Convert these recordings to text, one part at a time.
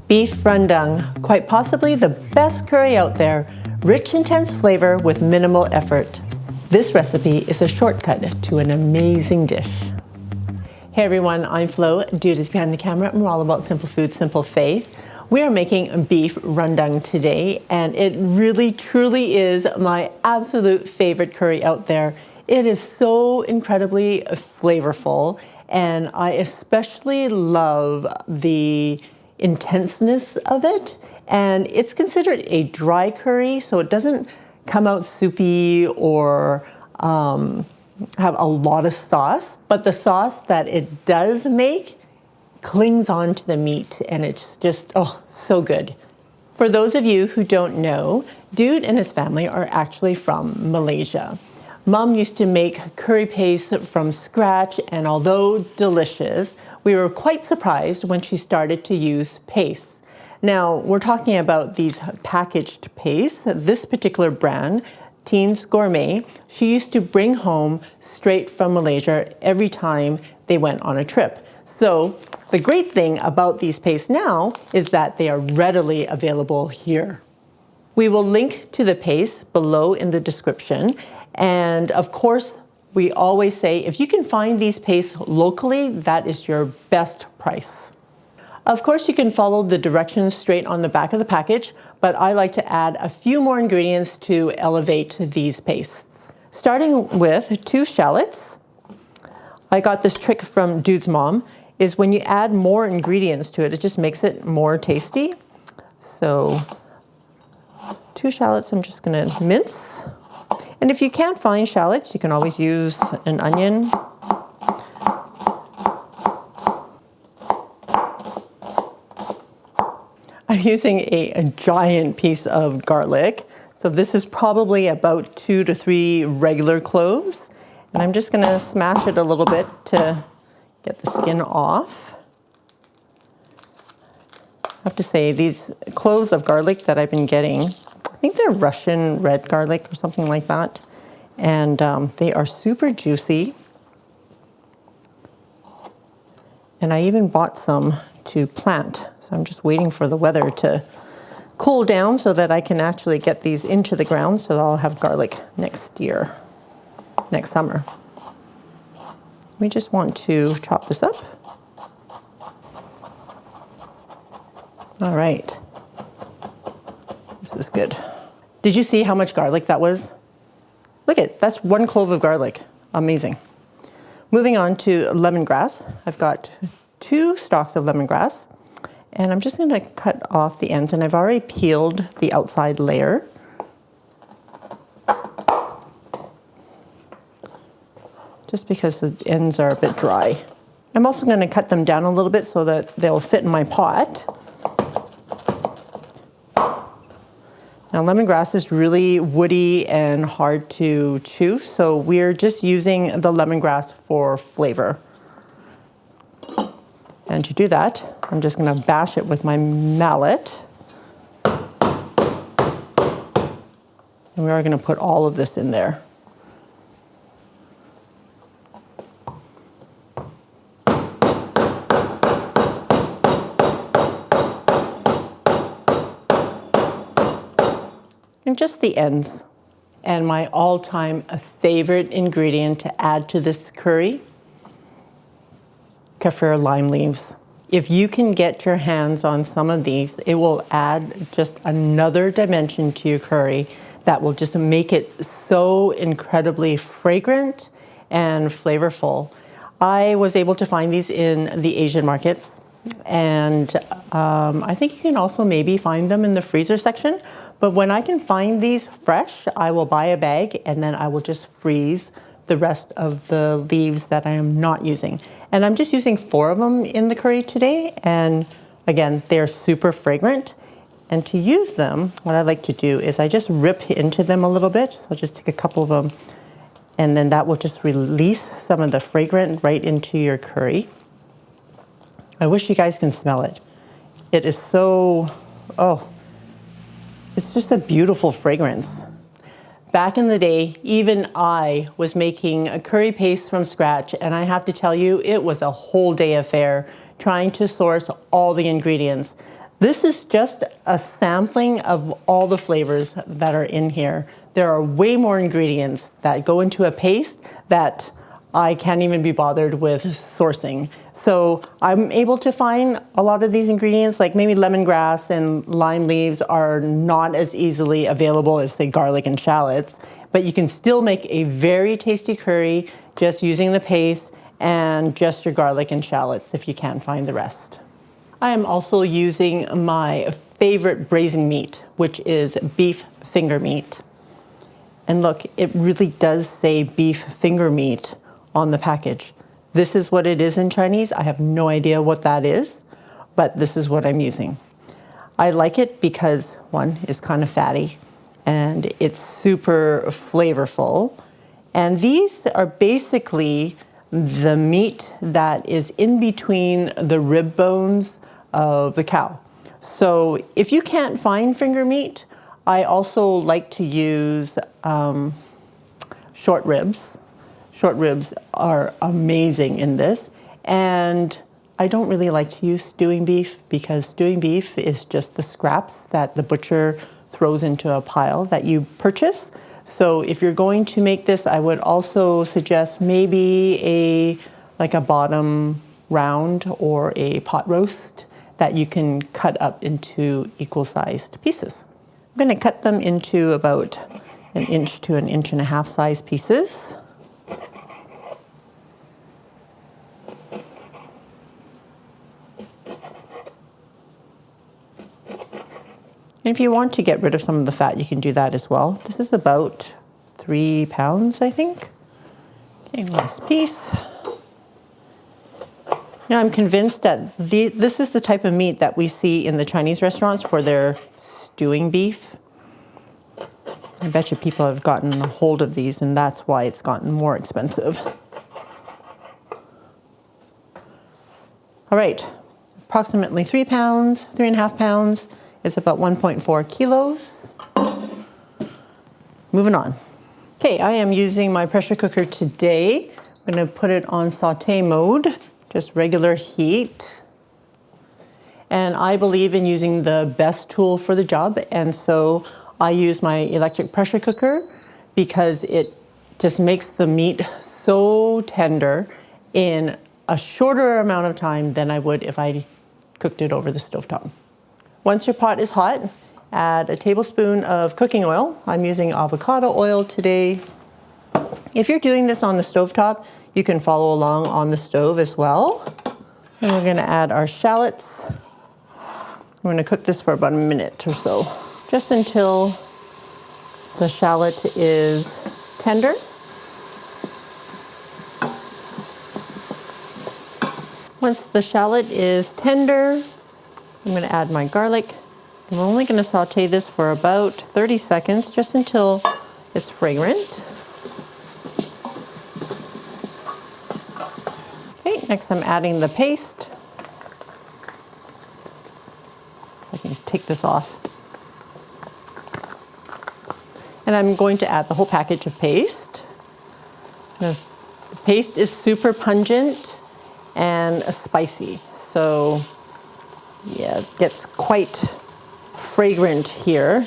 Beef rendang, quite possibly the best curry out there. Rich, intense flavor with minimal effort. This recipe is a shortcut to an amazing dish. Hey everyone, I'm Flo, Duties Behind the Camera, and we're all about simple food, simple faith. We are making beef rendang today, and it really truly is my absolute favorite curry out there. It is so incredibly flavorful, and I especially love the intenseness of it. And it's considered a dry curry, so it doesn't come out soupy or have a lot of sauce, but the sauce that it does make clings on to the meat, and it's just, oh, so good. For those of you who don't know, Dude and his family are actually from Malaysia. Mom used to make curry paste from scratch, and although delicious, we were quite surprised when she started to use paste. Now, we're talking about these packaged pastes. This particular brand, Teens Gourmet, she used to bring home straight from Malaysia every time they went on a trip. So the great thing about these pastes now is that they are readily available here. We will link to the paste below in the description. And of course, we always say, if you can find these pastes locally, that is your best price. Of course, you can follow the directions straight on the back of the package, but I like to add a few more ingredients to elevate these pastes. Starting with 2 shallots. I got this trick from Dude's mom, is when you add more ingredients to it, it just makes it more tasty. So 2 shallots I'm just gonna mince. And if you can't find shallots, you can always use an onion. I'm using a giant piece of garlic. So this is probably about 2 to 3 regular cloves. And I'm just gonna smash it a little bit to get the skin off. I have to say, these cloves of garlic that I've been getting, I think they're Russian red garlic or something like that. And they are super juicy. And I even bought some to plant. So I'm just waiting for the weather to cool down so that I can actually get these into the ground so that I'll have garlic next year, next summer. We just want to chop this up. All right. This is good. Did you see how much garlic that was? Look at, that's 1 clove of garlic. Amazing. Moving on to lemongrass. I've got 2 stalks of lemongrass, and I'm just gonna cut off the ends, and I've already peeled the outside layer. Just because the ends are a bit dry. I'm also gonna cut them down a little bit so that they'll fit in my pot. Now, lemongrass is really woody and hard to chew, so we're just using the lemongrass for flavor. And to do that, I'm just gonna bash it with my mallet. And we are gonna put all of this in there. And just the ends. And my all-time favorite ingredient to add to this curry, kaffir lime leaves. If you can get your hands on some of these, it will add just another dimension to your curry that will just make it so incredibly fragrant and flavorful. I was able to find these in the Asian markets, and I think you can also maybe find them in the freezer section. But when I can find these fresh, I will buy a bag and then I will just freeze the rest of the leaves that I am not using. And I'm just using 4 of them in the curry today. And again, they're super fragrant. And to use them, what I like to do is I just rip into them a little bit. So I'll just take a couple of them, and then that will just release some of the fragrant right into your curry. I wish you guys can smell it. It is so, oh, it's just a beautiful fragrance. Back in the day, even I was making a curry paste from scratch, and I have to tell you, it was a whole day affair trying to source all the ingredients. This is just a sampling of all the flavors that are in here. There are way more ingredients that go into a paste that I can't even be bothered with sourcing. So I'm able to find a lot of these ingredients, like maybe lemongrass and lime leaves are not as easily available as, say, garlic and shallots, but you can still make a very tasty curry just using the paste and just your garlic and shallots if you can't find the rest. I am also using my favorite braising meat, which is beef finger meat. And look, it really does say beef finger meat on the package. This is what it is in Chinese. I have no idea what that is, but this is what I'm using. I like it because, one, it's kind of fatty and it's super flavorful. And these are basically the meat that is in between the rib bones of the cow. So if you can't find finger meat, I also like to use short ribs. Short ribs are amazing in this. And I don't really like to use stewing beef because stewing beef is just the scraps that the butcher throws into a pile that you purchase. So if you're going to make this, I would also suggest maybe like a bottom round or a pot roast that you can cut up into equal-sized pieces. I'm going to cut them into about 1 to 1.5 inch size pieces. And if you want to get rid of some of the fat, you can do that as well. This is about 3 pounds, I think. Okay, last piece. Now I'm convinced that this is the type of meat that we see in the Chinese restaurants for their stewing beef. I bet you people have gotten a hold of these and that's why it's gotten more expensive. All right, approximately 3 pounds, 3.5 pounds. It's about 1.4 kilos. Moving on. Okay, I am using my pressure cooker today. I'm gonna put it on saute mode, just regular heat. And I believe in using the best tool for the job. And so I use my electric pressure cooker because it just makes the meat so tender in a shorter amount of time than I would if I cooked it over the stovetop. Once your pot is hot, add a tablespoon of cooking oil. I'm using avocado oil today. If you're doing this on the stovetop, you can follow along on the stove as well. And we're gonna add our shallots. I'm gonna cook this for about 1 minute or so, just until the shallot is tender. Once the shallot is tender, I'm going to add my garlic. And we're only going to saute this for about 30 seconds, just until it's fragrant. Okay, next I'm adding the paste. I can take this off. And I'm going to add the whole package of paste. The paste is super pungent and spicy. So yeah, it gets quite fragrant here.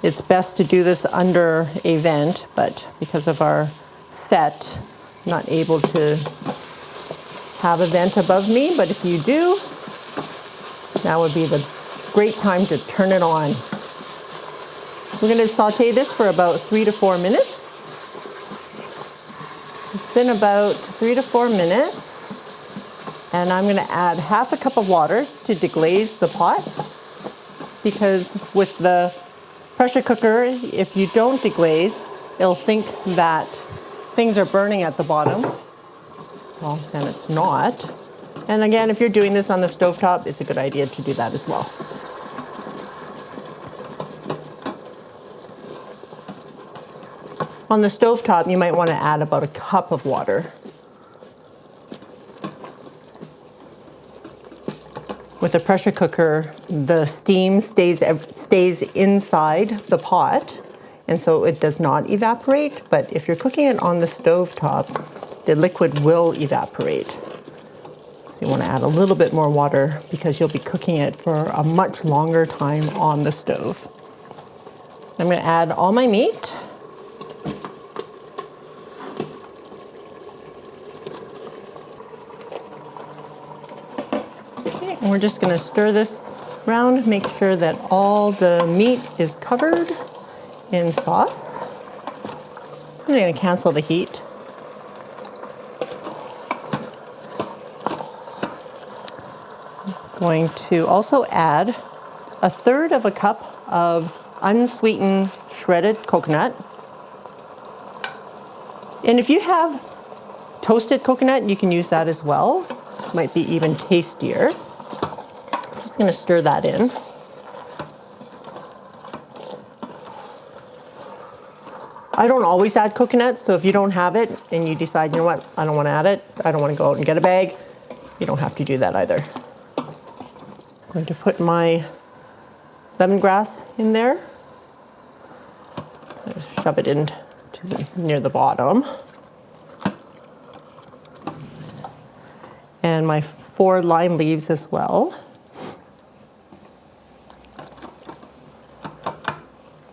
It's best to do this under a vent, but because of our set, I'm not able to have a vent above me, but if you do, now would be the great time to turn it on. We're going to saute this for about 3 to 4 minutes. It's been about 3 to 4 minutes. And I'm going to add 1/2 cup of water to deglaze the pot, because with the pressure cooker, if you don't deglaze, it'll think that things are burning at the bottom. Well, then it's not. And again, if you're doing this on the stovetop, it's a good idea to do that as well. On the stovetop, you might want to add about 1 cup of water. With a pressure cooker, the steam stays inside the pot, and so it does not evaporate. But if you're cooking it on the stovetop, the liquid will evaporate. So you want to add a little bit more water because you'll be cooking it for a much longer time on the stove. I'm going to add all my meat. Okay, and we're just going to stir this around, make sure that all the meat is covered in sauce. I'm going to cancel the heat. Going to also add 1/3 of a cup of unsweetened shredded coconut. And if you have toasted coconut, you can use that as well. Might be even tastier. Just going to stir that in. I don't always add coconut, so if you don't have it and you decide, you know what, I don't want to add it, I don't want to go out and get a bag, you don't have to do that either. I'm going to put my lemongrass in there. Just shove it in near the bottom. And my 4 lime leaves as well.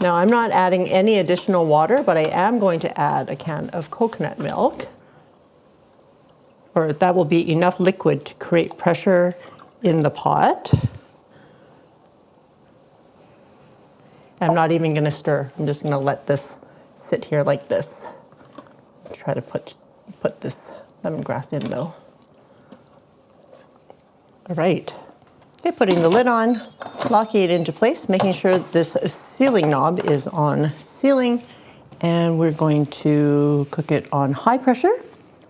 Now I'm not adding any additional water, but I am going to add a can of coconut milk. Or that will be enough liquid to create pressure in the pot. I'm not even going to stir. I'm just going to let this sit here like this. Try to put this lemongrass in though. All right. Okay, putting the lid on, locking it into place, making sure this sealing knob is on sealing, and we're going to cook it on high pressure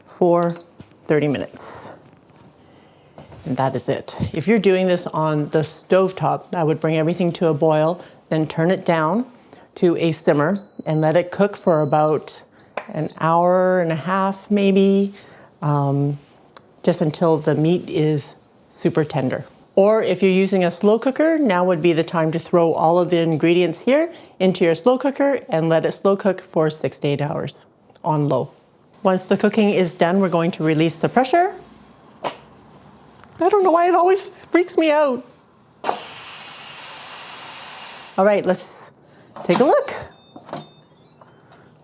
for 30 minutes. And that is it. If you're doing this on the stovetop, I would bring everything to a boil, then turn it down to a simmer and let it cook for about an hour and a half maybe, just until the meat is super tender. Or if you're using a slow cooker, now would be the time to throw all of the ingredients here into your slow cooker and let it slow cook for 6 to 8 hours on low. Once the cooking is done, we're going to release the pressure. I don't know why it always freaks me out. All right, let's take a look.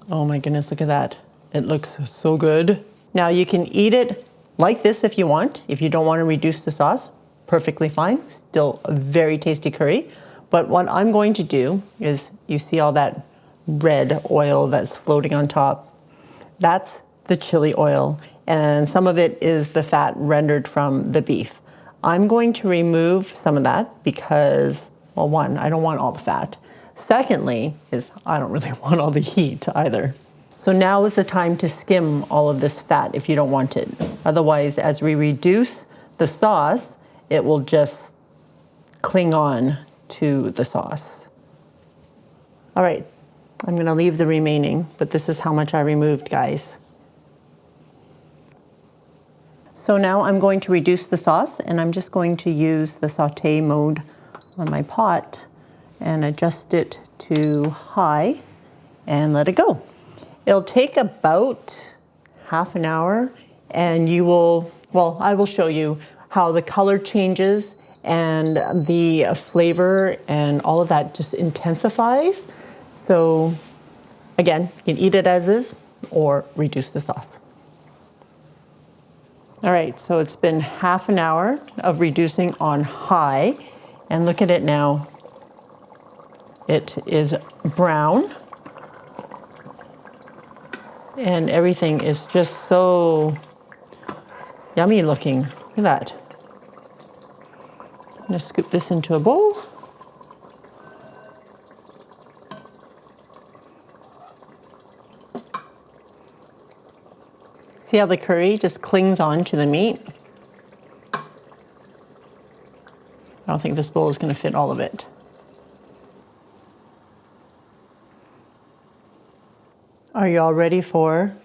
Oh my goodness, look at that. It looks so good. Now you can eat it like this if you want. If you don't want to reduce the sauce, perfectly fine. Still a very tasty curry. But what I'm going to do is, you see all that red oil that's floating on top? That's the chili oil, and some of it is the fat rendered from the beef. I'm going to remove some of that because, well, one, I don't want all the fat. Secondly, is I don't really want all the heat either. So now is the time to skim all of this fat if you don't want it. Otherwise, as we reduce the sauce, it will just cling on to the sauce. All right, I'm gonna leave the remaining, but this is how much I removed, guys. So now I'm going to reduce the sauce, and I'm just going to use the saute mode on my pot and adjust it to high and let it go. It'll take about half an hour, and you will, well, I will show you how the color changes and the flavor and all of that just intensifies. So again, you can eat it as is or reduce the sauce. All right, so it's been half an hour of reducing on high, and look at it now. It is brown, and everything is just so yummy looking. Look at that. I'm gonna scoop this into a bowl. See how the curry just clings on to the meat? I don't think this bowl is gonna fit all of it. Are you all ready for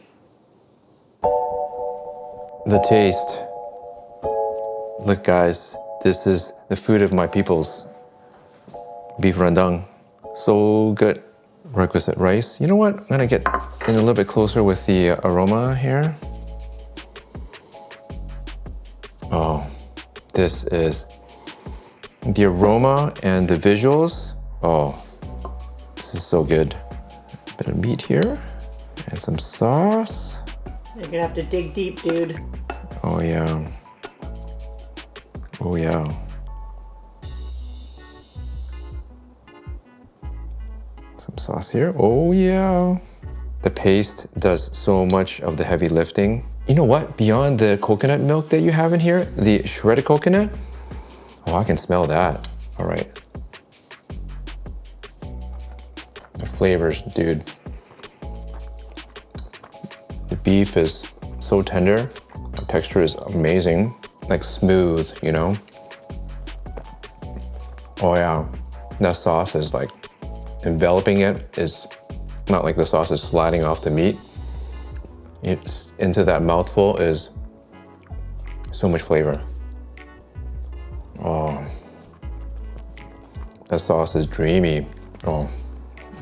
the taste? Look, guys, this is the food of my peoples. Beef rendang, so good. Requisite rice. You know what? I'm gonna get in a little bit closer with the aroma here. Oh, this is the aroma and the visuals. Oh, this is so good. A bit of meat here and some sauce. You're gonna have to dig deep, dude. Oh yeah. Oh yeah. Some sauce here. Oh yeah. The paste does so much of the heavy lifting. You know what? Beyond the coconut milk that you have in here, the shredded coconut, oh, I can smell that. All right. The flavors, dude. The beef is so tender. The texture is amazing. Like smooth, you know? Oh yeah. That sauce is like enveloping it, is not like the sauce is sliding off the meat. It's into that mouthful is so much flavor. Oh, that sauce is dreamy. Oh,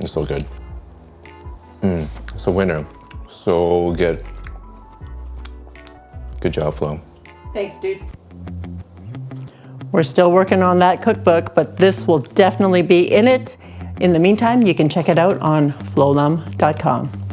it's so good. It's a winner. So good. Good job, Flo. Thanks, dude. We're still working on that cookbook, but this will definitely be in it. In the meantime, you can check it out on FLO'S.com.